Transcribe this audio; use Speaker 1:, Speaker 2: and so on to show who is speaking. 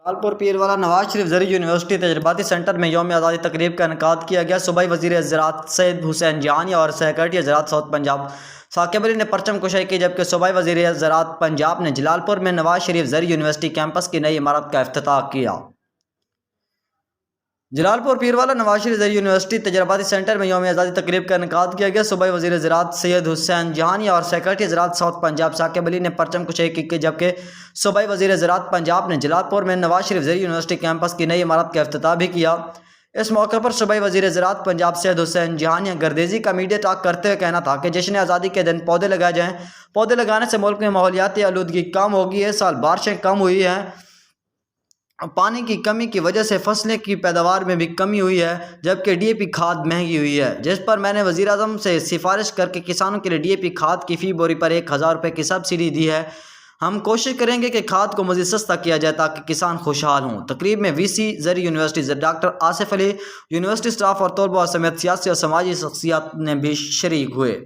Speaker 1: جلالپور پیروالا نواز شریف زرعی یونیورسٹی تجرباتی سینٹر میں یوم آزادی تقریب کا انعقاد کیا گیا۔ صوبائی وزیر زراعت سید حسین جہانی اور سیکرٹری زراعت ساؤتھ پنجاب ثاقب علی نے پرچم کشائی کی، جبکہ صوبائی وزیر زراعت پنجاب نے جلالپور میں نواز شریف زرعی یونیورسٹی کیمپس کی نئی عمارت کا افتتاح کیا۔ جلالپور پیروالا نواز شریف زرعی یونیورسٹی تجرباتی سینٹر میں یوم آزادی تقریب کا انعقاد کیا گیا۔ صوبائی وزیر زراعت سید حسین جہانی اور سیکرٹری زراعت ساؤتھ پنجاب ثاقب علی نے پرچم کشائی کی، جبکہ صوبائی وزیر زراعت پنجاب نے جلالپور میں نواز شریف زرعی یونیورسٹی کیمپس کی نئی عمارت کا افتتاح بھی کیا۔ اس موقع پر صوبائی وزیر زراعت پنجاب سید حسین جہانی گردیزی کا میڈیا ٹاک کرتے ہوئے کہنا تھا کہ جشن آزادی کے دن پودے لگائے جائیں۔ پودے لگانے سے ملک میں ماحولیاتی آلودگی کم ہوگی۔ اس سال بارشیں کم ہوئی ہیں، پانی کی کمی کی وجہ سے فصلیں کی پیداوار میں بھی کمی ہوئی ہے، جبکہ ڈی اے پی کھاد مہنگی ہوئی ہے، جس پر میں نے وزیر اعظم سے سفارش کر کے کسانوں کے لیے ڈی اے پی کھاد کی فی بوری پر 1000 روپے کی سبسڈی دی ہے۔ ہم کوشش کریں گے کہ کھاد کو مزید سستا کیا جائے تاکہ کسان خوشحال ہوں۔ تقریب میں وی سی زرعی یونیورسٹی ڈاکٹر آصف علی، یونیورسٹی سٹاف اور طلباء سمیت سیاسی اور سماجی شخصیات نے بھی شریک ہوئے۔